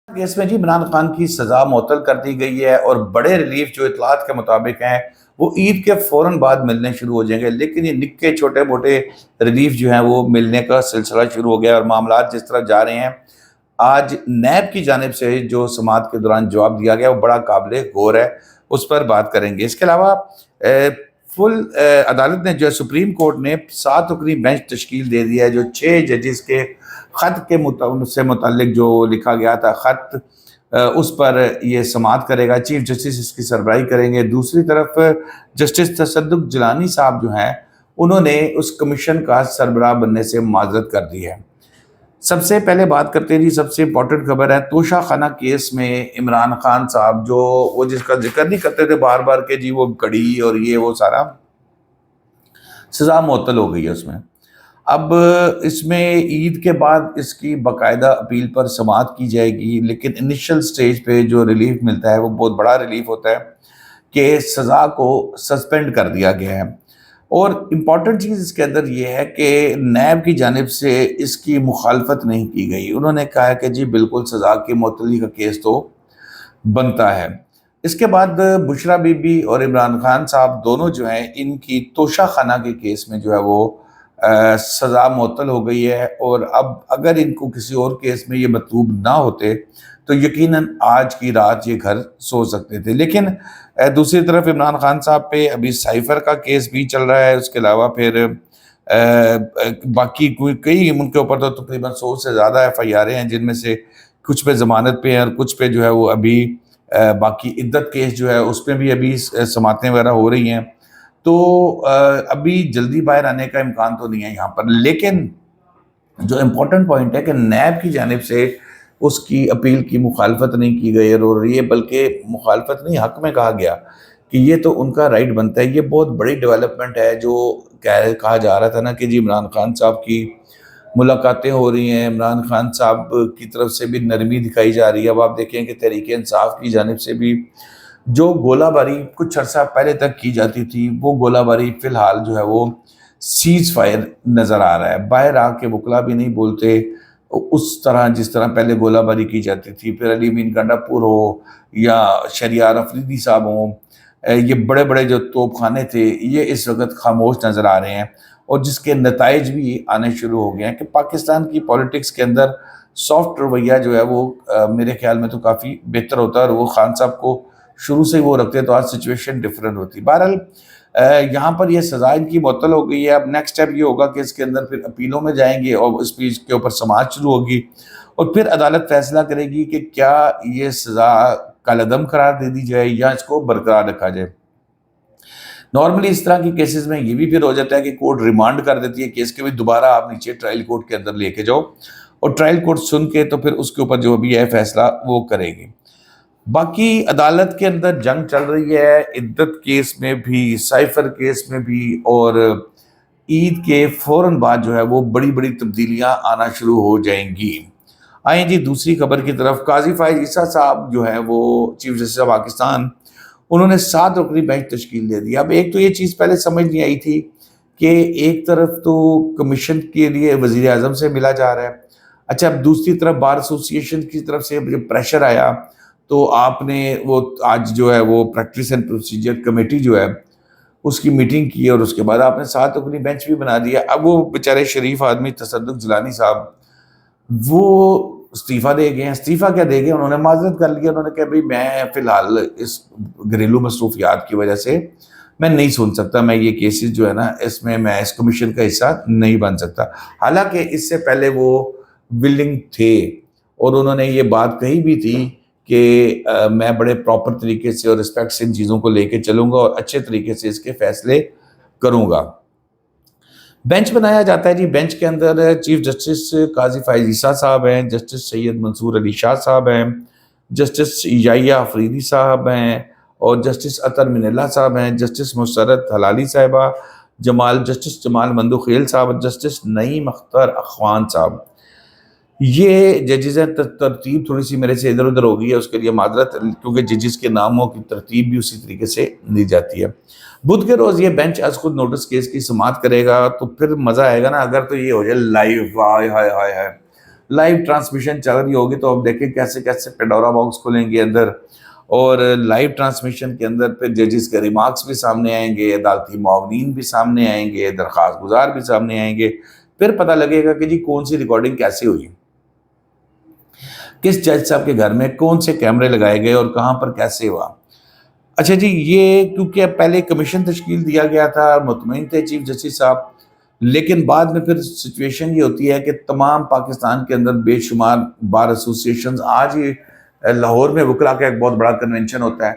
Case میں جی عمران خان کی سزا معطل کر دی گئی ہے اور بڑے ریلیف جو اطلاعات کے مطابق ہیں وہ عید کے فوراً بعد ملنے شروع ہو جائیں گے، لیکن یہ نکے چھوٹے موٹے ریلیف جو ہیں وہ ملنے کا سلسلہ شروع ہو گیا اور معاملات جس طرح جا رہے ہیں۔ آج نیب کی جانب سے جو سماعت کے دوران جواب دیا گیا وہ بڑا قابل غور ہے، اس پر بات کریں گے۔ اس کے علاوہ فل عدالت نے جو ہے سپریم کورٹ نے 7 رکنی بینچ تشکیل دے دیا ہے، جو 6 ججز کے خط کے سے متعلق جو لکھا گیا تھا خط، اس پر یہ سماعت کرے گا۔ چیف جسٹس اس کی سربراہی کریں گے۔ دوسری طرف جسٹس تصدق جیلانی صاحب جو ہیں انہوں نے اس کمیشن کا سربراہ بننے سے معذرت کر دی ہے۔ سب سے پہلے بات کرتے ہیں جی، سب سے امپورٹنٹ خبر ہے توشہ خانہ کیس میں عمران خان صاحب جو وہ جس کا ذکر نہیں کرتے تھے بار بار کہ جی وہ گھڑی اور یہ وہ سارا، سزا معطل ہو گئی ہے اس میں۔ اب اس میں عید کے بعد اس کی باقاعدہ اپیل پر سماعت کی جائے گی، لیکن انیشل سٹیج پہ جو ریلیف ملتا ہے وہ بہت بڑا ریلیف ہوتا ہے کہ سزا کو سسپینڈ کر دیا گیا ہے۔ اور امپورٹنٹ چیز اس کے اندر یہ ہے کہ نیب کی جانب سے اس کی مخالفت نہیں کی گئی۔ انہوں نے کہا ہے کہ جی بالکل سزا کی معطلی کا کیس تو بنتا ہے۔ اس کے بعد بشرا بی بی اور عمران خان صاحب دونوں جو ہیں ان کی توشہ خانہ کے کیس میں جو ہے وہ سزا معطل ہو گئی ہے، اور اب اگر ان کو کسی اور کیس میں یہ مطلوب نہ ہوتے تو یقیناً آج کی رات یہ گھر سو سکتے تھے۔ لیکن دوسری طرف عمران خان صاحب پہ ابھی سائفر کا کیس بھی چل رہا ہے، اس کے علاوہ پھر باقی کئی ان کے اوپر تو تقریباً 100 سے زیادہ ایف آئی آریں ہیں، جن میں سے کچھ پہ ضمانت پہ ہیں اور کچھ پہ جو ہے وہ ابھی باقی عدت کیس جو ہے اس پہ بھی ابھی سماعتیں وغیرہ ہو رہی ہیں، تو ابھی جلدی باہر آنے کا امکان تو نہیں ہے یہاں پر۔ لیکن جو امپورٹنٹ پوائنٹ ہے کہ نیب کی جانب سے اس کی اپیل کی مخالفت نہیں کی گئی، اور یہ بلکہ مخالفت نہیں حق میں کہا گیا کہ یہ تو ان کا رائٹ بنتا ہے۔ یہ بہت بڑی ڈیولپمنٹ ہے، جو کہا جا رہا تھا نا کہ جی عمران خان صاحب کی ملاقاتیں ہو رہی ہیں، عمران خان صاحب کی طرف سے بھی نرمی دکھائی جا رہی ہے۔ اب آپ دیکھیں کہ تحریک انصاف کی جانب سے بھی جو گولہ باری کچھ عرصہ پہلے تک کی جاتی تھی وہ گولہ باری فی الحال جو ہے وہ سیز فائر نظر آ رہا ہے۔ باہر آ کے وکلا بھی نہیں بولتے اس طرح جس طرح پہلے گولہ باری کی جاتی تھی، پھر علی امین گنڈا پور ہو یا شہریار افریدی صاحب ہوں، یہ بڑے بڑے جو توپ خانے تھے یہ اس وقت خاموش نظر آ رہے ہیں، اور جس کے نتائج بھی آنے شروع ہو گئے ہیں کہ پاکستان کی پولیٹکس کے اندر سافٹ رویہ جو ہے وہ میرے خیال میں تو کافی بہتر ہوتا ہے، اور وہ خان صاحب کو شروع سے وہ رکھتے تو آج سچویشن ڈیفرنٹ ہوتی۔ بہرحال یہاں پر یہ سزا ان کی معطل ہو گئی ہے۔ اب نیکسٹ اسٹیپ یہ ہوگا کہ اس کے اندر پھر اپیلوں میں جائیں گے اور اس پیج کے اوپر سماعت شروع ہوگی، اور پھر عدالت فیصلہ کرے گی کہ کیا یہ سزا کالعدم قرار دے دی جائے یا اس کو برقرار رکھا جائے۔ نارملی اس طرح کی کیسز میں یہ بھی پھر ہو جاتا ہے کہ کورٹ ریمانڈ کر دیتی ہے کیس کے بھی دوبارہ آپ نیچے ٹرائل کورٹ کے اندر لے کے جاؤ، اور ٹرائل کورٹ سن کے تو پھر اس کے اوپر جو بھی ہے فیصلہ وہ کرے گی۔ باقی عدالت کے اندر جنگ چل رہی ہے، عدت کیس میں بھی، سائفر کیس میں بھی، اور عید کے فوراً بعد جو ہے وہ بڑی بڑی تبدیلیاں آنا شروع ہو جائیں گی۔ آئیں جی دوسری خبر کی طرف۔ قاضی فائز عیسیٰ صاحب جو ہے وہ چیف جسٹس آف پاکستان، انہوں نے 7 رکنی بینچ تشکیل دے دی۔ اب ایک تو یہ چیز پہلے سمجھ نہیں آئی تھی کہ ایک طرف تو کمیشن کے لیے وزیر اعظم سے ملا جا رہا ہے، اچھا اب دوسری طرف بار ایسوسی ایشن کی طرف سے جب پریشر آیا تو آپ نے وہ آج جو ہے وہ پریکٹس اینڈ پروسیجر کمیٹی جو ہے اس کی میٹنگ کی، اور اس کے بعد آپ نے 7 رکنی بینچ بھی بنا دیا۔ اب وہ بیچارے شریف آدمی تصدق جیلانی صاحب وہ استعفیٰ دے گئے ہیں۔ استعفیٰ کیا دے گئے، انہوں نے معذرت کر لیا، انہوں نے کہا بھائی میں فی الحال اس گھریلو مصروفیات کی وجہ سے میں نہیں سن سکتا، میں یہ کیسز جو ہے نا اس میں اس کمیشن کا حصہ نہیں بن سکتا۔ حالانکہ اس سے پہلے وہ ولنگ تھے، اور انہوں نے یہ بات کہی بھی تھی کہ میں بڑے پراپر طریقے سے اور رسپیکٹ سے ان چیزوں کو لے کے چلوں گا اور اچھے طریقے سے اس کے فیصلے کروں گا۔ بینچ بنایا جاتا ہے جی، بینچ کے اندر چیف جسٹس قاضی فائز عیسیٰ صاحب ہیں، جسٹس سید منصور علی شاہ صاحب ہیں، جسٹس یحییٰ افریدی صاحب ہیں، اور جسٹس اطہر من اللہ صاحب ہیں، جسٹس مسرت حلالی صاحبہ، جسٹس جمال مندوخیل صاحب، جسٹس نعیم اختر اخوان صاحب۔ یہ ججز ہیں، ترتیب تھوڑی سی میرے سے ادھر ادھر ہو گئی ہے، اس کے لیے معذرت، کیونکہ ججز کے ناموں کی ترتیب بھی اسی طریقے سے دی جاتی ہے۔ بدھ کے روز یہ بینچ از خود نوٹس کیس کی سماعت کرے گا، تو پھر مزہ آئے گا نا، اگر تو یہ ہو جائے لائیو، ہائے ہائے ہائے ہائے، لائیو ٹرانسمیشن چل رہی ہوگی تو اب دیکھیں کیسے کیسے پیڈورا باکس کھلیں گے اندر، اور لائیو ٹرانسمیشن کے اندر پھر ججز کے ریمارکس بھی سامنے آئیں گے، عدالتی معاونین بھی سامنے آئیں گے، درخواست گزار بھی سامنے آئیں گے، پھر پتہ لگے گا کہ جی کون سی ریکارڈنگ کیسے ہوئی، کس جج صاحب کے گھر میں کون سے کیمرے لگائے گئے اور کہاں پر کیسے ہوا۔ اچھا جی، یہ کیونکہ پہلے کمیشن تشکیل دیا گیا تھا، مطمئن تھے چیف جسٹس صاحب، لیکن بعد میں پھر سچویشن یہ ہوتی ہے کہ تمام پاکستان کے اندر بے شمار بار ایسوسیشنز، آج ہی لاہور میں وکلا کا ایک بہت بڑا کنونشن ہوتا ہے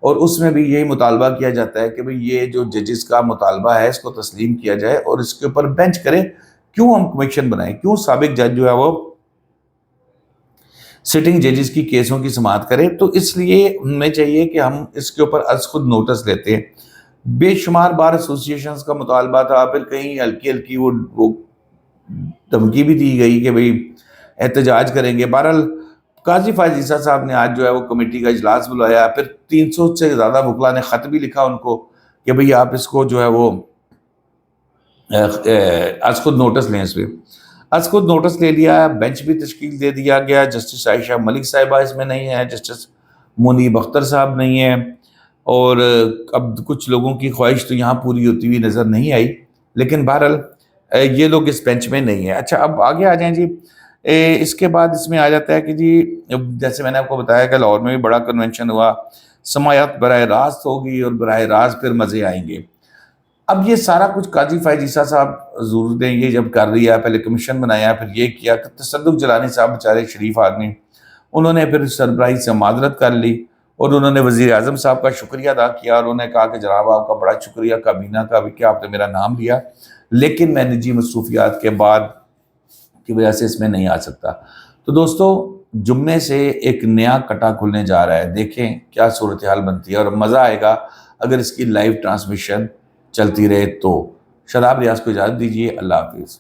اور اس میں بھی یہی مطالبہ کیا جاتا ہے کہ بھئی یہ جو ججز کا مطالبہ ہے اس کو تسلیم کیا جائے اور اس کے اوپر بینچ کریں، کیوں ہم کمیشن بنائیں، کیوں سابق جج جو ہے وہ سٹنگ ججز کی کیسوں کی سماعت کریں۔ تو اس لیے ہمیں چاہیے کہ ہم اس کے اوپر از خود نوٹس لیتے ہیں۔ بے شمار بار ایسوسیشنز کا مطالبہ تھا، پھر کہیں ہلکی ہلکی وہ دھمکی بھی دی گئی کہ بھئی احتجاج کریں گے۔ بہرحال قاضی فائز عیسیٰ صاحب نے آج جو ہے وہ کمیٹی کا اجلاس بلایا، پھر 300 سے زیادہ وکلا نے خط بھی لکھا ان کو کہ بھئی آپ اس کو جو ہے وہ از خود نوٹس لیں، اس پہ از خود نوٹس لے لیا، بینچ بھی تشکیل دے دیا گیا۔ جسٹس عائشہ ملک صاحبہ اس میں نہیں ہے، جسٹس منیب اختر صاحب نہیں ہے، اور اب کچھ لوگوں کی خواہش تو یہاں پوری ہوتی ہوئی نظر نہیں آئی، لیکن بہرحال یہ لوگ اس بینچ میں نہیں ہیں۔ اچھا اب آگے آ جائیں جی، اس کے بعد اس میں آ جاتا ہے کہ جی جیسے میں نے آپ کو بتایا کہ لاہور میں بھی بڑا کنونشن ہوا، سماعت براہ راست ہوگی اور براہ راست پھر مزے آئیں گے۔ اب یہ سارا کچھ قاضی فائز عیسیٰ صاحب حضور نے یہ جب کر لیا، پہلے کمیشن بنایا، پھر یہ کیا، تصدق جیلانی صاحب بیچارے شریف آدمی، انہوں نے پھر سربراہی سے معذرت کر لی اور انہوں نے وزیر اعظم صاحب کا شکریہ ادا کیا، اور انہوں نے کہا کہ جناب آپ کا بڑا شکریہ کابینہ کا بھی کہ آپ نے میرا نام لیا، لیکن میں نجی مصروفیات کے بعد کی وجہ سے اس میں نہیں آ سکتا۔ تو دوستو جمعے سے ایک نیا کٹا کھلنے جا رہا ہے، دیکھیں کیا صورتحال بنتی ہے، اور مزہ آئے گا اگر اس کی لائیو ٹرانسمیشن چلتی رہے تو۔ شاداب ریاض کو اجازت دیجیے، اللہ حافظ۔